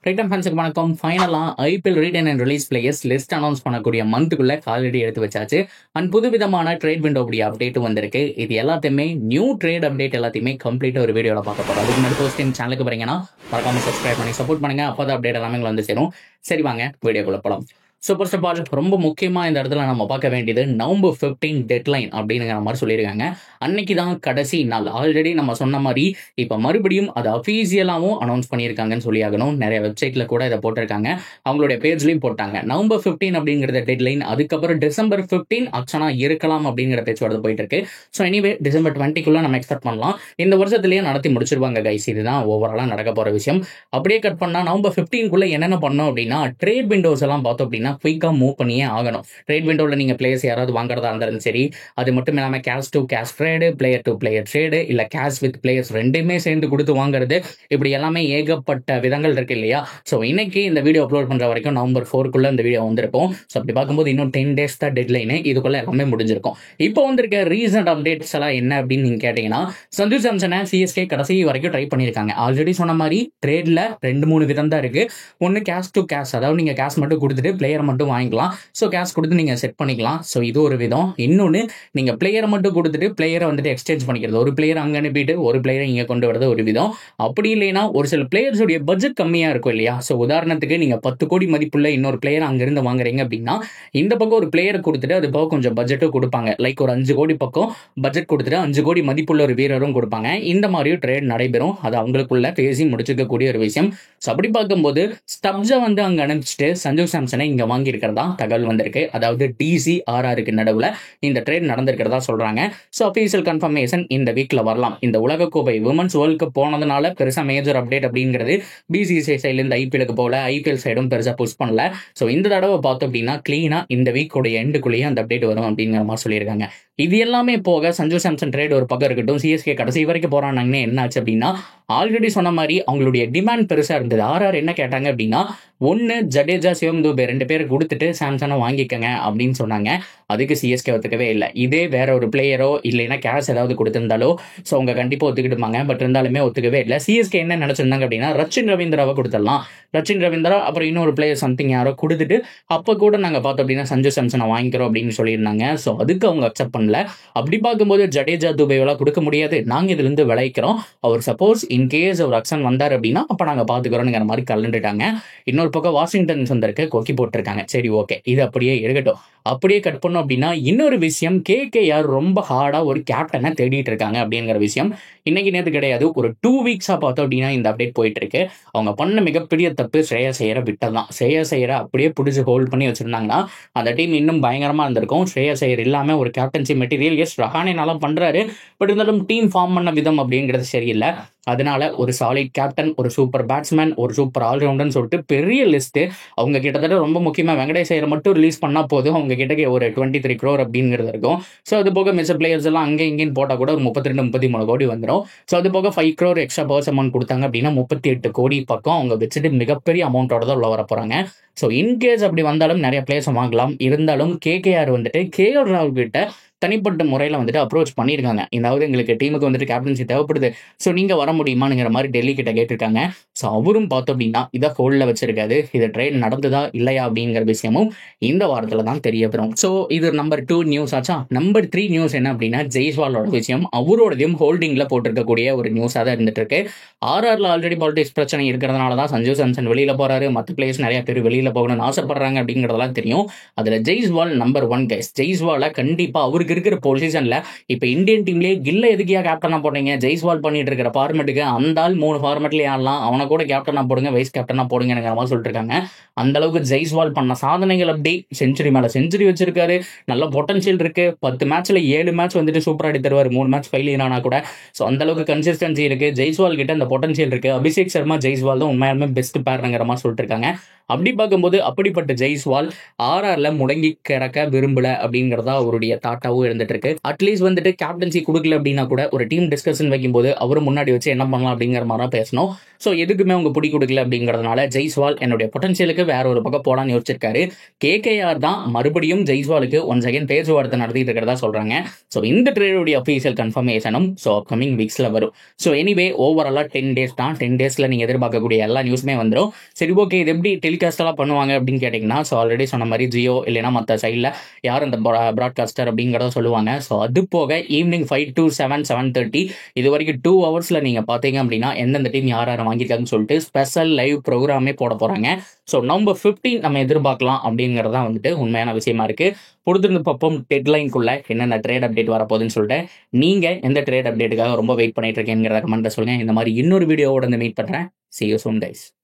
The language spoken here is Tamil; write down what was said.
கிரிக்கெட் ஃபேன்ஸுக்கு வணக்கம். ஃபைனலாக IPL retain and release players list announce பண்ணக்கூடிய மந்த்துக்குள்ள காலடி எடுத்து வச்சாச்சு. அண்ட் புதுவிதமான ட்ரேட் விண்டோடைய அப்டேட்டும் வந்திருக்கு. இது எல்லாத்தையுமே நியூ ட்ரேட் அப்டேட் எல்லாத்தையுமே கம்ப்ளீட்டாக ஒரு வீடியோவில் பார்க்க போகிறோம். அதுக்கு முன்னாடி ஃபர்ஸ்ட் டைம் சேனலுக்கு வரீங்கன்னா மறக்காம சப்ஸ்கிரைப் பண்ணி சப்போர்ட் பண்ணுங்க. அப்போ தான் அப்டேட் எல்லாமே வந்து சேரும். சரி வாங்க வீடியோக்குள்ள போகலாம். ஸோ ஃபர்ஸ்ட் ஆஃப் ஆல் ரொம்ப முக்கியமாக இந்த இடத்துல நம்ம பார்க்க வேண்டியது நவம்பர் 15 டெட்லைன் அப்படிங்கிற மாதிரி சொல்லியிருக்காங்க. அன்னைக்கு தான் கடைசி நாள். ஆல்ரெடி நம்ம சொன்ன மாதிரி இப்போ மறுபடியும் அதை அஃபீஷியலாகவும் அனௌன்ஸ் பண்ணியிருக்காங்கன்னு சொல்லியாகணும். நிறைய வெப்சைட்டில் கூட இதை போட்டிருக்காங்க, அவங்களுடைய பேஜ்லையும் போட்டாங்க. நவம்பர் 15 அப்படிங்கிறத டெட்லைன். அதுக்கப்புறம் டிசம்பர் 15 ஆப்ஷனாக இருக்கலாம் அப்படிங்கிற பேச்சுவார்த்தை போயிட்டு இருக்கு. ஸோ எனிவே டிசம்பர் 20 நம்ம எக்ஸ்பெக்ட் பண்ணலாம். இந்த வருஷத்துலேயே நடத்தி முடிச்சிருவாங்க கைஸ். இதுதான் ஓவராலாக நடக்க போகிற விஷயம். அப்படியே கட் பண்ணால் நவம்பர் 15 என்னென்ன பண்ணோம் அப்படின்னா, ட்ரேட் விண்டோஸ் எல்லாம் பார்த்தோம் அப்படின்னா குயிக்காக மூவ் பண்ணியே ஆகணும். ட்ரேட் விண்டோவில் நீங்கள் பிளேயர்ஸ் யாராவது வாங்குறதா இருந்தாலும் சரி, அது மட்டும் இல்லாமல் cash to cash trade, player to player trade, இல்லை கேஷ் வித் பிளேயர்ஸ் ரெண்டுமே சேர்ந்து கொடுத்து வாங்குறது, இப்படி எல்லாமே ஏகப்பட்ட விதங்கள் இருக்கு இல்லையா. ஸோ இன்னைக்கு இந்த வீடியோ அப்லோட் பண்ணுற வரைக்கும் நவம்பர் 4 இந்த வீடியோ வந்திருக்கும். ஸோ அப்படி பார்க்கும்போது இன்னும் 10 days தான் டெட்லைனு. இதுக்குள்ள எல்லாமே முடிஞ்சிருக்கும். இப்போ வந்திருக்க ரீசன்ட் அப்டேட்ஸ் எல்லாம் என்ன அப்படின்னு நீங்கள் கேட்டீங்கன்னா, சஞ்சு சாம்சனை சிஎஸ்கே கடைசி வரைக்கும் ட்ரை பண்ணியிருக்காங்க. ஆல்ரெடி சொன்ன மாதிரி ட்ரேட்ல 2-3 விதம் தான் இருக்கு. ஒன்று கேஷ் டு கேஷ், அதாவது நீங்கள் கேஷ் மட்டும் கொடுத்துட்டு பிளேயரை மட்டும் வாங்கிக்கலாம். ஸோ கேஷ் கொடுத்து நீங்கள் செட் பண்ணிக்கலாம். ஸோ இது ஒரு விதம். இன்னொன்று நீங்கள் பிளேயரை மட்டும் கொடுத்துட்டு பிளேயரை வந்துட்டு எக்ஸ்சேஞ்ச் பண்ணிக்கிறது. ஒரு பிளேயர் அங்கே அனுப்பிட்டு ஒரு பிளேயரை இங்கே கொண்டு வரது ஒரு விதம். அப்படி இல்லைன்னா ஒரு சில பிளேயர்ஸுடைய பட்ஜெட் கம்மியாக இருக்கும் இல்லையா. ஸோ உதாரணத்துக்கு நீங்கள் 10 கோடி மதிப்புள்ள இன்னொரு பிளேயர் அங்கேருந்து வாங்குறீங்க அப்படின்னா, இந்த பக்கம் ஒரு பிளேயரை கொடுத்துட்டு அது போக கொஞ்சம் பட்ஜெட்டும் கொடுப்பாங்க. லைக் ஒரு 5 கோடி பக்கம் பட்ஜெட் கொடுத்துட்டு 5 கோடி மதிப்புள்ள ஒரு வீரரும் கொடுப்பாங்க. இந்த மாதிரியும் ட்ரேட் நடைபெறும். அது அவங்களுக்குள்ள பேசி முடிச்சுக்கக்கூடிய ஒரு விஷயம். ஸோ அப்படி பார்க்கும்போது ஸ்டப்ஸை வந்து அங்கே அனுப்பிச்சிட்டு சஞ்சு சாம்சனை இங்கே வாங்கியிருக்கிறதா தகவல் வந்திருக்கு. அதாவது DCRRக்கு நடுவில் இந்த ட்ரேட் நடந்திருக்கிறதா சொல்றாங்க. ஸோ அஃபீஷியல் கன்ஃபர்மேஷன் இந்த வீக்ல வரலாம். இந்த உலகக்கோப்பை விமன்ஸ் வேர்ல்ட் கப் போனதுனால பெருசா மேஜர் அப்டேட் அப்படிங்கிறது BCCI சைட்லேருந்து ஐபிஎலுக்கு போல, ஐபிஎல் சைடும் பெருசா புஷ் பண்ணல. ஸோ இந்த தடவை பார்த்தோம் அப்படின்னா கிளீனா இந்த வீக்கோட எண்டுக்குள்ளேயே அந்த அப்டேட் வரும் அப்படிங்கிற மாதிரி சொல்லியிருக்காங்க. இது எல்லாமே போக சஞ்சு சாம்சன் ட்ரேட் ஒரு பக்கம் இருக்கட்டும், சிஎஸ்கே கடைசி வரைக்கும் போறாங்கன்னு என்ன ஆச்சு அப்படின்னா, ஆல்ரெடி சொன்ன மாதிரி அவங்களுடைய டிமாண்ட் பெருசா இருந்தது. ஆர்ஆர் என்ன கேட்டாங்க அப்படின்னா, ஒன்று ஜடேஜா, சிவம் துபே 2 பேர் கொடுத்துட்டு சாம்சனை வாங்கிக்கங்க அப்படின்னு சொன்னாங்க. அதுக்கு சிஎஸ்கே ஒத்துக்கவே இல்லை. இதே வேற ஒரு பிளேயரோ இல்லைன்னா கேஷ் ஏதாவது கொடுத்திருந்தாலோ ஸோ அவங்க கண்டிப்பாக ஒத்துக்கிட்டுமாங்க. பட் இருந்தாலுமே ஒத்துக்கவே இல்லை. சிஎஸ்கே என்ன நினைச்சிருந்தாங்க அப்படின்னா, ரச்சின் ரவீந்திராவை கொடுத்துடலாம். ரச்சின் ரவீந்திரா அப்புறம் இன்னொரு பிளேயர் சம்திங் யாரோ கொடுத்துட்டு அப்போ கூட நாங்கள் பார்த்தோம் அப்படின்னா சஞ்சு சாம்சனை வாங்கிக்கிறோம் அப்படின்னு சொல்லியிருந்தாங்க. ஸோ அதுக்கு அவங்க அக்செப்ட் பண்ணல. அப்படி பார்க்கும்போது ஜடேஜா, துபேவெல்லாம் கொடுக்க முடியாது, நாங்கள் இதுலேருந்து விளைக்கிறோம். அவர் சப்போஸ் இன்கேஸ் அவர் அக்ஷன் வந்தார் அப்படின்னா அப்போ நாங்கள் பார்த்துக்கிறோங்கிற மாதிரி கலந்துட்டாங்க. இன்னொரு பக்கம் வாஷிங்டன் சுந்தருக்கு கொக்கி போட்டிருக்காங்க. சரி ஓகே, இது அப்படியே இருக்கட்டும். அப்படியே கட் பண்ணோம் அப்படின்னா இன்னொரு விஷயம், KKR ரொம்ப ஹார்டா ஒரு கேப்டனை தேடிட்டு இருக்காங்க அப்படிங்கிற விஷயம் இன்னைக்கு நேற்று கிடையாது, ஒரு 2 weeks பார்த்தோம் அப்படின்னா இந்த அப்டேட் போயிட்டு இருக்கு. அவங்க பண்ண மிகப்பெரிய தப்பு ஸ்ரேயஸ் ஐயரை விட்டதான். ஸ்ரேயஸ் ஐயரை அப்படியே பிடிச்சி ஹோல்ட் பண்ணி வச்சிருந்தாங்கன்னா அந்த டீம் இன்னும் பயங்கரமா இருந்திருக்கும். ஸ்ரேயஸ் ஐயர் இல்லாம ஒரு கேப்டன்சி மெட்டீரியல் எஸ் ரஹானே நல்லா பண்றாரு. பட் இருந்தாலும் டீம் ஃபார்ம் பண்ண விதம் அப்படிங்கிறது சரியில்லை. அதனால ஒரு சாலிட் கேப்டன், ஒரு சூப்பர் பேட்ஸ்மேன், ஒரு சூப்பர் ஆல்ரவுண்டர்னு சொல்லிட்டு பெரிய லிஸ்ட். அவங்க கிட்டத்தட்ட ரொம்ப முக்கியமா வெங்கடேஷ் ஐயரை மட்டும் ரிலீஸ் பண்ணா போதும், அவங்க கிட்ட ஒரு 23 crore அப்படிங்கிறது இருக்கும். ஸோ அது போக மிச்ச பிளேயர்ஸ் எல்லாம் அங்கே இங்கேன்னு போட்டால் கூட ஒரு 32-33 கோடி வந்துடும். ஸோ அது போக 5 crore எக்ஸ்ட்ரா பர்ஸ் அமௌண்ட் கொடுத்தாங்க அப்படின்னா 38 கோடி பக்கம் அவங்க வச்சுட்டு மிகப்பெரிய அமௌண்ட்டோட தான் உள்ள வர போறாங்க. ஸோ இன்கேஸ் அப்படி வந்தாலும் நிறைய பிளேயர்ஸ் வாங்கலாம். இருந்தாலும் KKR வந்துட்டு KL ராகுல் கிட்ட தனிப்பட்ட முறையில் வந்துட்டு அப்ரோச் பண்ணியிருக்காங்க. இதாவது எங்களுக்கு டீமுக்கு வந்துட்டு கேப்டன்சி தேவைப்படுது, ஸோ நீங்கள் வர முடியுமாங்கிற மாதிரி டெல்லி கிட்ட கேட்டிருக்காங்க. ஸோ அவரும் பார்த்தோம் அப்படின்னா இதை ஹோல்டில் வச்சிருக்காரு. இது ட்ரேட் நடந்ததா இல்லையா அப்படிங்கிற விஷயமும் இந்த வாரத்தில் தான் தெரிய வரும். ஸோ இது நம்பர் 2 நியூஸ் ஆச்சா. நம்பர் 3 நியூஸ் என்ன அப்படின்னா, ஜெய்ஸ்வாலோட விஷயம். அவரோடதையும் ஹோல்டிங்கில் போட்டிருக்கக்கூடிய ஒரு நியூஸாக தான் இருந்துட்டு இருக்கு. ஆர்ஆர்ல ஆல்ரெடி பாலிடிக்ஸ் பிரச்சனை இருக்கிறதுனால தான் சஞ்சு சாம்சன் வெளியில போறாரு. மற்ற பிளேயர்ஸ் நிறைய பேர் வெளியில போகணும்னு ஆசைப்படுறாங்க அப்படிங்கிறதெல்லாம் தெரியும். அதுல ஜெய்ஸ்வால் நம்பர் 1 கைஸ். ஜெய்ஸ்வாலை கண்டிப்பா அவருக்கு இருக்கிற பொசிஷன்ல இப்ப இந்தியன் டீம்லயே கில்ல எதுக்கியா கேப்டனா போடுறீங்க, ஜெய்ஸ்வால் பண்ணிட்டு இருக்கிற ஃபார்மெட்டுக்கு அந்த ஆள் 3 ஃபார்மெட்லயே ஆடலாம், அவனை கூட கேப்டனா போடுங்க, வைஸ் கேப்டனா போடுங்க மாதிரி சொல்லிட்டு இருக்காங்க. அந்த அளவுக்கு ஜெய்ஸ்வால் பண்ண சாதனைகள் அப்படி செஞ்சுரி மேல செஞ்சுரி வச்சிருக்காரு. நல்ல பொட்டன்ஷியல் இருக்கு. 10 மேட்ச்ல 7 மேட்ச் வந்துட்டு சூப்பரா ஆடி தருவார். 3 மேட்ச் ஃபெயிலியர் ஆனா கூட. ஸோ அந்த அளவுக்கு கன்சிஸ்டன்சி இருக்கு. ஜெய்ஸ்வால் கிட்ட அந்த பொட்டன்ஷியல் இருக்கு. அபிஷேக் சர்மா, ஜெய்ஸ்வால் தான் உண்மையாலுமே பெஸ்ட் பேருங்கிற மாதிரி சொல்லிட்டு இருக்காங்க. அப்படி பார்க்கும்போது அப்படிப்பட்ட ஜெய்ஸ்வால் ஆர்ஆர்ல முடங்கி கிடக்க விரும்பல அப்படிங்கிறதா அவருடைய தாட்டாவும் டாட்டாவும் இருந்துட்டு இருக்கு. அட்லீஸ்ட் வந்துட்டு கேப்டன்சி கொடுக்கல அப்படின்னா கூட ஒரு டீம் டிஸ்கஷன் வைக்கும்போது அவரும் முன்னாடி வச்சு என்ன பண்ணலாம் அப்படிங்கிற மாதிரி பேசணும். ஸோ எதுக்குமே அவங்க பிடி கொடுக்கல அப்படிங்கிறதுனால ஜெய்ஸ்வால் என்னுடைய பொட்டன்ஷியலுக்கு வேற ஒரு பக்கம் போலான்னு யோசிச்சிருக்காரு. கேகேஆர் தான் மறுபடியும் ஜெய்ஸ்வாலுக்கு ஒன் செகண்ட் பேச்சுவார்த்தை நடத்திட்டு இருக்கிறதா சொல்றாங்க. ஸோ இந்த ட்ரேடுடைய அஃபீஷியல் கன்ஃபர்மேஷனும் ஸோ அப்கமிங் வீக்ஸ்ல வரும். ஸோ எனிவே ஓவராலா 10 days தான். 10 daysல நீங்க எதிர்பார்க்கக்கூடிய எல்லா நியூஸுமே வந்துடும். சரி, ஓகே, இது எப்படி டெலிகாஸ்ட் எல்லாம் பண்ணுவாங்க அப்படின்னு கேட்டீங்கன்னா, ஸோ ஆல்ரெடி சொன்ன மாதிரி ஜியோ இல்லைன்னா மற்ற சைடில் யார் அந்த ப்ராட்காஸ்டர் அப்படிங்கிறத சொல்லுவாங்க. ஸோ அது போக ஈவினிங் 5 to 7, 7:30 இது வரைக்கும் 2 hours நீங்க பார்த்தீங்க அப்படின்னா எந்தெந்த டீம் யார் யார் வாங்கியிருக்காங்கன்னு சொல்லிட்டு ஸ்பெஷல் லைவ் ப்ரோக்ராமே போட போறாங்க. ஸோ நம்பர் 15 நம்ம எதிர்பார்க்கலாம் அப்படிங்கிறதா வந்துட்டு உண்மையான விஷயமா இருக்கு. பொறுத்திருந்து பார்ப்போம் டெட்லைனுக்குள்ள என்னென்ன ட்ரேட் அப்டேட் வரப்போகுதுன்னு சொல்லிட்டு. நீங்க எந்த ட்ரேட் அப்டேட்டுக்காக ரொம்ப வெயிட் பண்ணிட்டு இருக்கீங்கிறத கமெண்ட்ல சொல்லுங்க. இந்த மாதிரி இன்னொரு வீடியோவோட மீட் பண்றேன். See you soon guys.